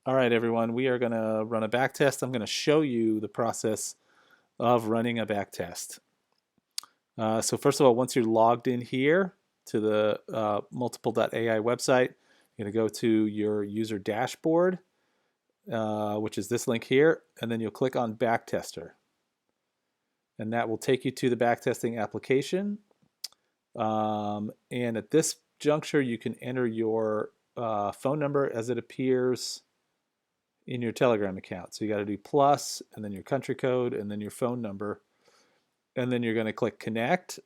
All right, everyone, we are going to run a back test. I'm going to show you the process of running a back test. So first of all, once you're logged in here to the mltipl.AI website, you're going to go to your user dashboard, which is this link here, and then you'll click on Backtester. And that will take you to the backtesting application. And at this juncture, you can enter your phone number as it appears in your Telegram account. So you got to do plus, and then your country code, and then your phone number. And then you're going to click connect,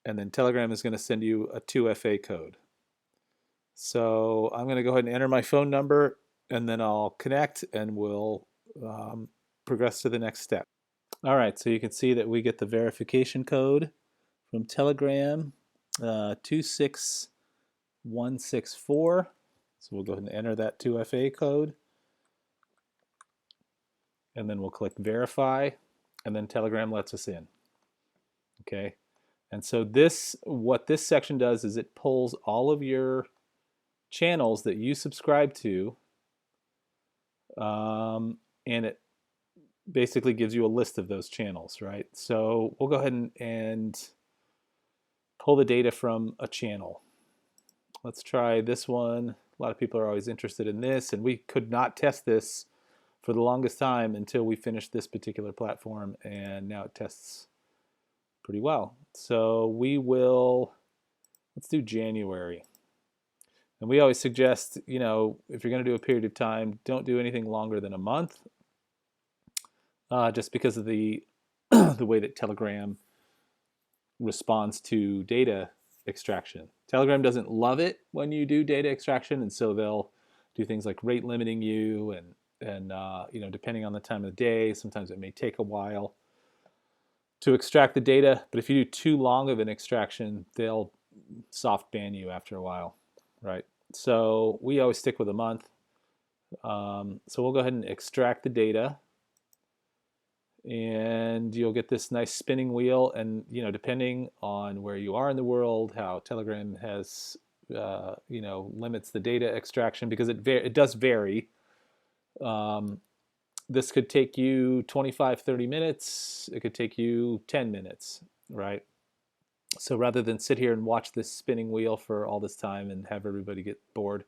and then Telegram is going to send you a 2FA code. So I'm going to go ahead and enter my phone number, and then I'll connect, and we'll progress to the next step. All right, so you can see that we get the verification code from Telegram, 26164. So we'll go ahead and enter that 2FA code, and then we'll click verify, and then Telegram lets us in. Okay, and so what this section does is it pulls all of your channels that you subscribe to, and it basically gives you a list of those channels, right? So we'll go ahead and pull the data from a channel. Let's try this one. A lot of people are always interested in this, and we could not test this for the longest time until we finished this particular platform, and now it tests pretty well. So let's do January. And we always suggest, if you're going to do a period of time, don't do anything longer than a month, just because of the the way that Telegram responds to data extraction. Telegram doesn't love it when you do data extraction, and so they'll do things like rate limiting you, and depending on the time of the day, sometimes it may take a while to extract the data. But if you do too long of an extraction, they'll soft ban you after a while, right? So we always stick with a month. So we'll go ahead and extract the data, and you'll get this nice spinning wheel. And depending on where you are in the world, how Telegram has limits the data extraction, because it does vary. This could take you 25-30 minutes. It could take you 10 minutes, right? So rather than sit here and watch this spinning wheel for all this time and have everybody get bored,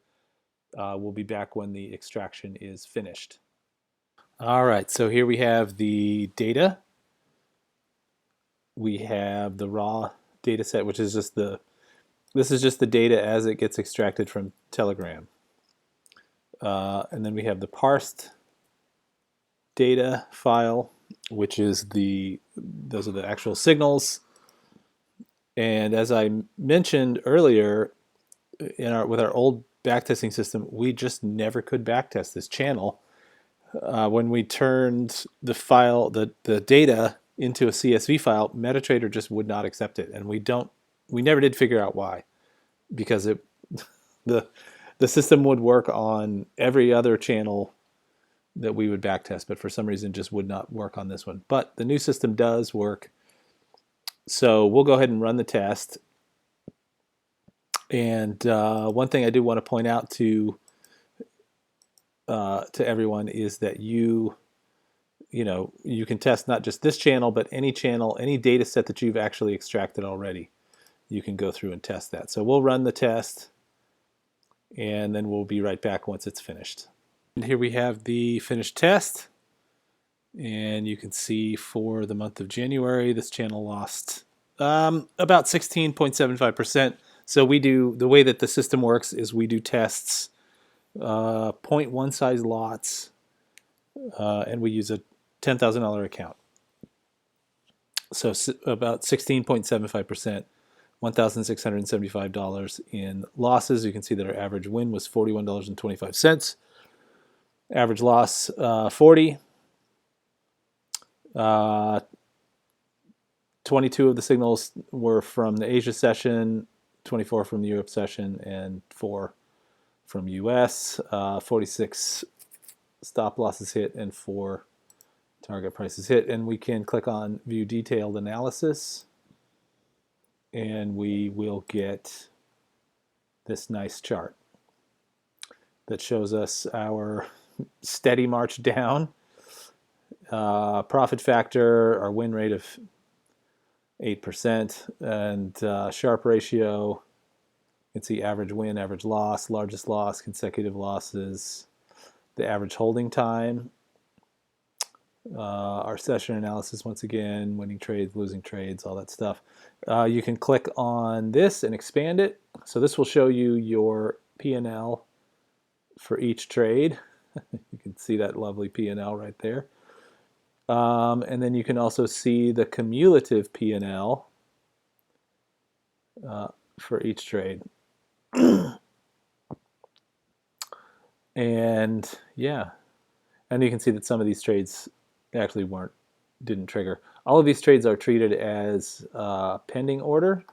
we'll be back when the extraction is finished. All right, so here we have the data. We have the raw data set, which is this is just the data as it gets extracted from Telegram. And then we have the parsed data file, which is those are the actual signals. And as I mentioned earlier, with our old backtesting system, we just never could backtest this channel. When we turned the data into a CSV file, MetaTrader just would not accept it, and we never did figure out why, because the system would work on every other channel that we would backtest, but for some reason just would not work on this one. But the new system does work. So we'll go ahead and run the test. And one thing I do want to point out to everyone is that you can test not just this channel, but any channel, any data set that you've actually extracted already. You can go through and test that. So we'll run the test, and then we'll be right back once it's finished. And here we have the finished test, and you can see for the month of January, this channel lost about 16.75%. So the way that the system works is we do tests, 0.1 size lots, and we use a $10,000 account. So about 16.75%, $1,675 in losses. You can see that our average win was $41.25. Average loss 40. 22 of the signals were from the Asia session, 24 from the Europe session, and 4 from US. 46 stop losses hit and 4 target prices hit. And we can click on View Detailed Analysis, and we will get this nice chart. that shows us our steady march down. Profit factor, our win rate of 8%, and Sharpe ratio. You can see average win, average loss, largest loss, consecutive losses, the average holding time, our session analysis once again, winning trades, losing trades, all that stuff. You can click on this and expand it. So this will show you your P&L for each trade. You can see that lovely P&L right there. And then you can also see the cumulative P&L for each trade. And yeah, and you can see that some of these trades actually didn't trigger. All of these trades are treated as pending order.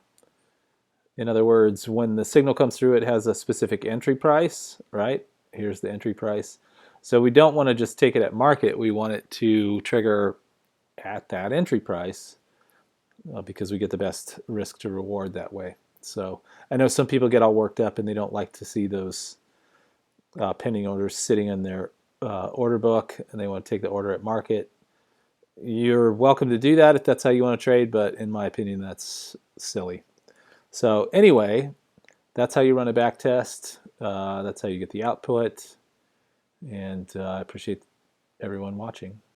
In other words, when the signal comes through, it has a specific entry price, right? Here's the entry price. So we don't want to just take it at market. We want it to trigger at that entry price because we get the best risk to reward that way. So I know some people get all worked up and they don't like to see those pending orders sitting in their order book and they want to take the order at market. You're welcome to do that if that's how you want to trade, but in my opinion, that's silly. So anyway, that's how you run a back test. That's how you get the output. And I appreciate everyone watching.